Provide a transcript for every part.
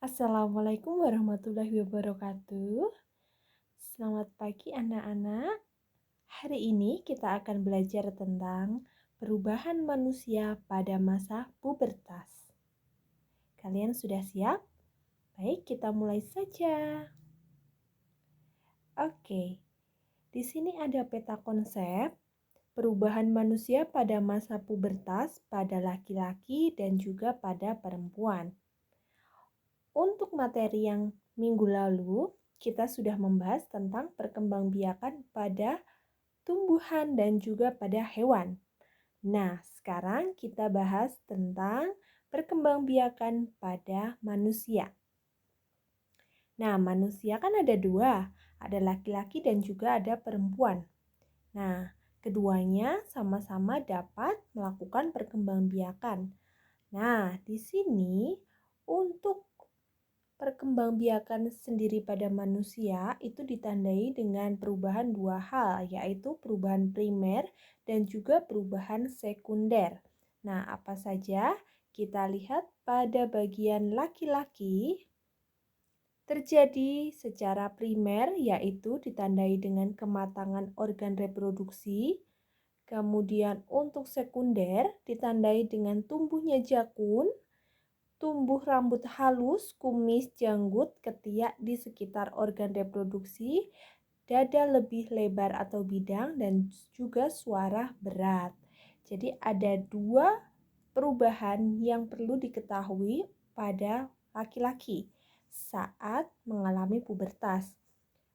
Assalamualaikum warahmatullahi wabarakatuh. Selamat pagi anak-anak. Hari ini kita akan belajar tentang perubahan manusia pada masa pubertas. Kalian sudah siap? Baik, kita mulai saja. Oke, di sini ada peta konsep perubahan manusia pada masa pubertas pada laki-laki dan juga pada perempuan. Untuk materi yang minggu lalu, kita sudah membahas tentang perkembangbiakan pada tumbuhan dan juga pada hewan. Nah, sekarang kita bahas tentang perkembangbiakan pada manusia. Nah, manusia kan ada dua, ada laki-laki dan juga ada perempuan. Nah, keduanya sama-sama dapat melakukan perkembangbiakan. Nah, di sini untuk perkembangbiakan sendiri pada manusia itu ditandai dengan perubahan dua hal, yaitu perubahan primer dan juga perubahan sekunder. Nah, apa saja? Kita lihat pada bagian laki-laki terjadi secara primer, yaitu ditandai dengan kematangan organ reproduksi. Kemudian untuk sekunder ditandai dengan tumbuhnya jakun, tumbuh rambut halus, kumis, janggut, ketiak di sekitar organ reproduksi, dada lebih lebar atau bidang, dan juga suara berat. Jadi ada dua perubahan yang perlu diketahui pada laki-laki saat mengalami pubertas.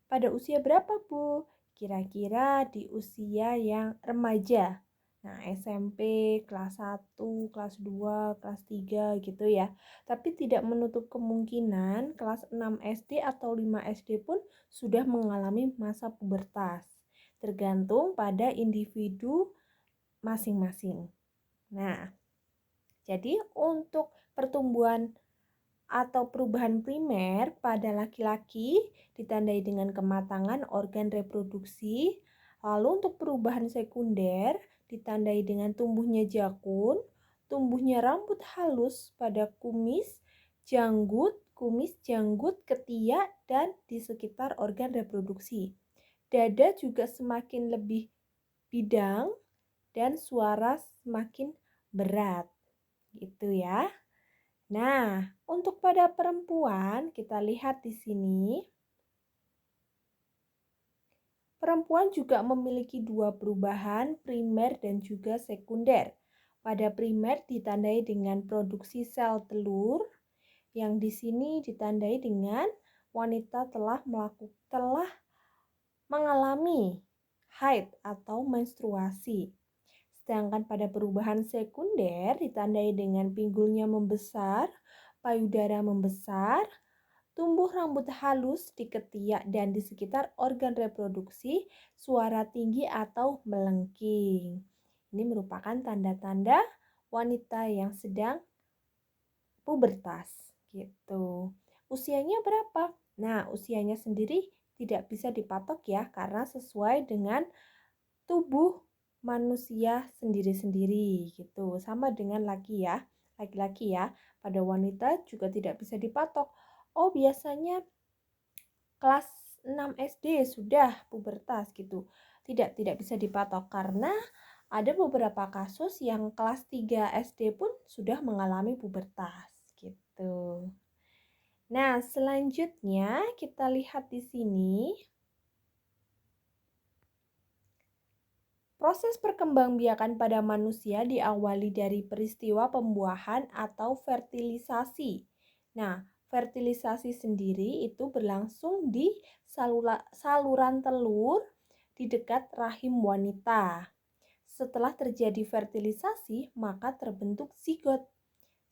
Pada usia berapa, Bu? Kira-kira di usia yang remaja. Nah, SMP, kelas 1, kelas 2, kelas 3 gitu ya. Tapi tidak menutup kemungkinan kelas 6 SD atau 5 SD pun sudah mengalami masa pubertas. Tergantung pada individu masing-masing. Nah, jadi untuk pertumbuhan atau perubahan primer pada laki-laki ditandai dengan kematangan organ reproduksi. Lalu untuk perubahan sekunder ditandai dengan tumbuhnya jakun, tumbuhnya rambut halus pada kumis, janggut, ketiak, dan di sekitar organ reproduksi. Dada juga semakin lebih bidang dan suara semakin berat. Gitu ya. Nah, untuk pada perempuan, kita lihat di sini. Perempuan juga memiliki dua perubahan, primer dan juga sekunder. Pada primer ditandai dengan produksi sel telur, yang di sini ditandai dengan wanita telah mengalami haid atau menstruasi. Sedangkan pada perubahan sekunder ditandai dengan pinggulnya membesar, payudara membesar, tumbuh rambut halus di ketiak dan di sekitar organ reproduksi, suara tinggi atau melengking. Ini merupakan tanda-tanda wanita yang sedang pubertas gitu. Usianya berapa? Nah, usianya sendiri tidak bisa dipatok ya karena sesuai dengan tubuh manusia sendiri-sendiri gitu. Sama dengan laki-laki ya. Pada wanita juga tidak bisa dipatok. Oh, biasanya kelas 6 SD sudah pubertas gitu. Tidak bisa dipatok karena ada beberapa kasus yang kelas 3 SD pun sudah mengalami pubertas gitu. Nah, selanjutnya kita lihat di sini. Proses perkembangbiakan pada manusia diawali dari peristiwa pembuahan atau fertilisasi. Nah, fertilisasi sendiri itu berlangsung di saluran telur di dekat rahim wanita. Setelah terjadi fertilisasi, maka terbentuk zigot.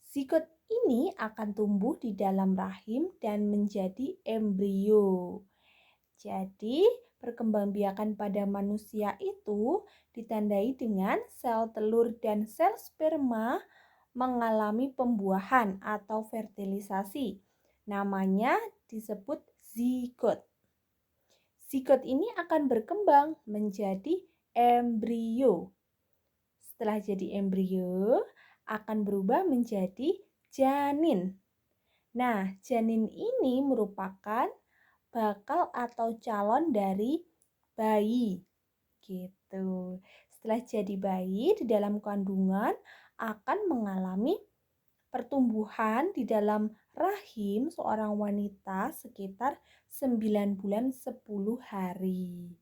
Zigot ini akan tumbuh di dalam rahim dan menjadi embrio. Jadi, perkembangbiakan pada manusia itu ditandai dengan sel telur dan sel sperma mengalami pembuahan atau fertilisasi. Namanya disebut zigot. Zigot ini akan berkembang menjadi embrio. Setelah jadi embrio, akan berubah menjadi janin. Nah, janin ini merupakan bakal atau calon dari bayi. Gitu. Setelah jadi bayi di dalam kandungan akan mengalami pertumbuhan di dalam rahim seorang wanita sekitar 9 bulan 10 hari.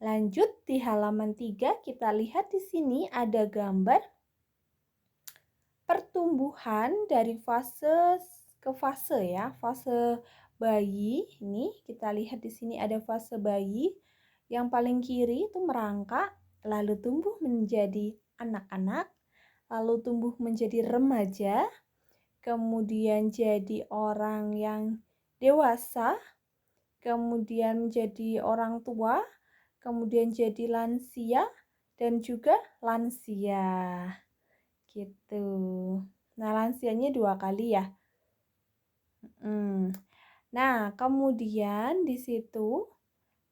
Lanjut di halaman 3 kita lihat di sini ada gambar pertumbuhan dari fase ke fase ya, fase bayi. Ini kita lihat di sini ada fase bayi. Yang paling kiri itu merangkak, lalu tumbuh menjadi anak-anak, lalu tumbuh menjadi remaja, kemudian jadi orang yang dewasa, kemudian menjadi orang tua, kemudian jadi lansia, dan juga lansia. Gitu. Nah, lansianya 2 kali ya. Nah, kemudian di situ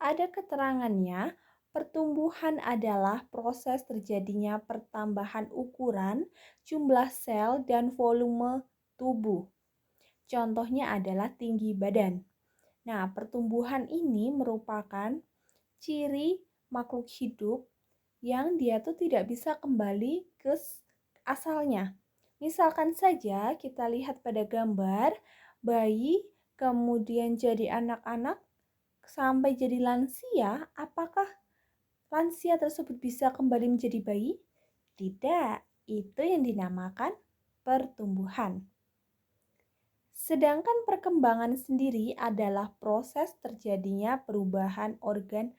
ada keterangannya, pertumbuhan adalah proses terjadinya pertambahan ukuran, jumlah sel, dan volume tubuh. Contohnya adalah tinggi badan. Nah, pertumbuhan ini merupakan ciri makhluk hidup yang dia tuh tidak bisa kembali ke asalnya. Misalkan saja kita lihat pada gambar bayi, kemudian jadi anak-anak, sampai jadi lansia, apakah lansia tersebut bisa kembali menjadi bayi? Tidak, itu yang dinamakan pertumbuhan. Sedangkan perkembangan sendiri adalah proses terjadinya perubahan organ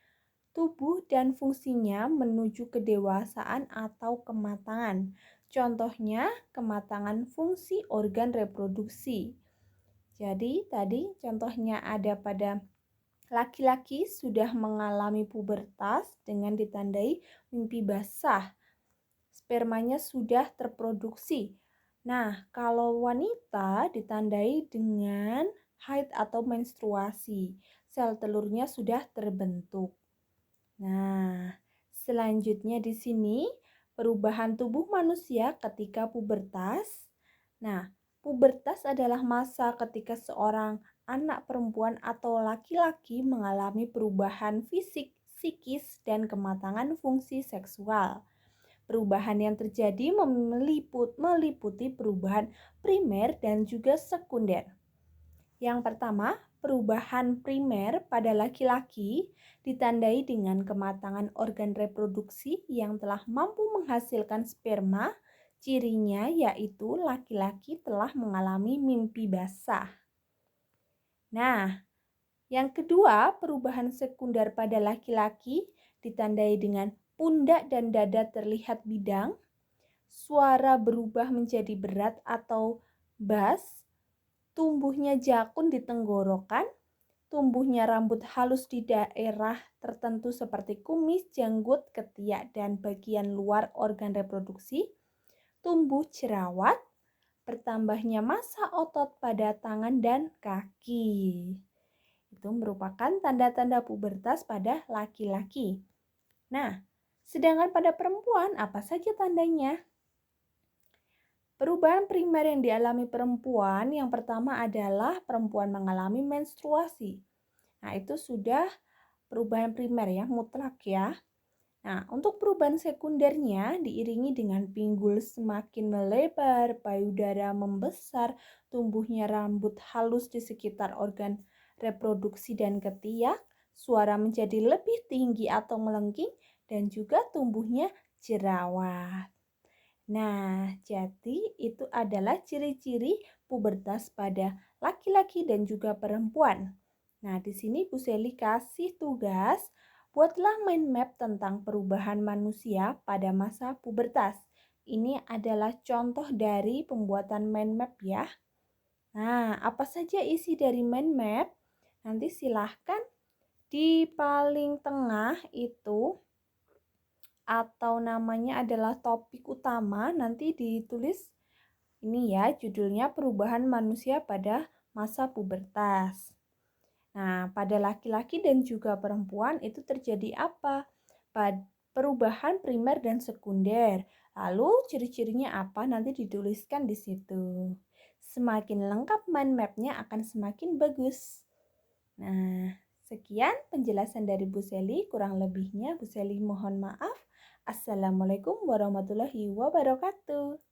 tubuh dan fungsinya menuju kedewasaan atau kematangan. Contohnya, kematangan fungsi organ reproduksi. Jadi, tadi contohnya ada pada laki-laki sudah mengalami pubertas dengan ditandai mimpi basah. Spermanya sudah terproduksi. Nah, kalau wanita ditandai dengan haid atau menstruasi. Sel telurnya sudah terbentuk. Nah, selanjutnya di sini perubahan tubuh manusia ketika pubertas. Nah, pubertas adalah masa ketika seorang anak perempuan atau laki-laki mengalami perubahan fisik, psikis, dan kematangan fungsi seksual. Perubahan yang terjadi meliputi perubahan primer dan juga sekunder. Yang pertama, perubahan primer pada laki-laki ditandai dengan kematangan organ reproduksi yang telah mampu menghasilkan sperma. Cirinya yaitu laki-laki telah mengalami mimpi basah. Nah, yang kedua, perubahan sekunder pada laki-laki ditandai dengan pundak dan dada terlihat bidang, suara berubah menjadi berat atau bass, tumbuhnya jakun di tenggorokan, tumbuhnya rambut halus di daerah tertentu seperti kumis, janggut, ketiak, dan bagian luar organ reproduksi, tumbuh jerawat, bertambahnya massa otot pada tangan dan kaki. Itu merupakan tanda-tanda pubertas pada laki-laki. Nah, sedangkan pada perempuan apa saja tandanya? Perubahan primer yang dialami perempuan yang pertama adalah perempuan mengalami menstruasi. Nah, itu sudah perubahan primer ya, mutlak ya. Nah, untuk perubahan sekundernya diiringi dengan pinggul semakin melebar, payudara membesar, tumbuhnya rambut halus di sekitar organ reproduksi dan ketiak, suara menjadi lebih tinggi atau melengking, dan juga tumbuhnya jerawat. Nah, jadi itu adalah ciri-ciri pubertas pada laki-laki dan juga perempuan. Nah, di sini Bu Seli kasih tugas, buatlah mind map tentang perubahan manusia pada masa pubertas. Ini adalah contoh dari pembuatan mind map ya. Nah, apa saja isi dari mind map? Nanti silahkan di paling tengah itu atau namanya adalah topik utama, nanti ditulis ini ya, judulnya perubahan manusia pada masa pubertas. Nah, pada laki-laki dan juga perempuan itu terjadi apa? Perubahan primer dan sekunder. Lalu ciri-cirinya apa? Nanti dituliskan di situ. Semakin lengkap mind map-nya akan semakin bagus. Nah, sekian penjelasan dari Bu Seli. Kurang lebihnya Bu Seli mohon maaf. Assalamualaikum warahmatullahi wabarakatuh.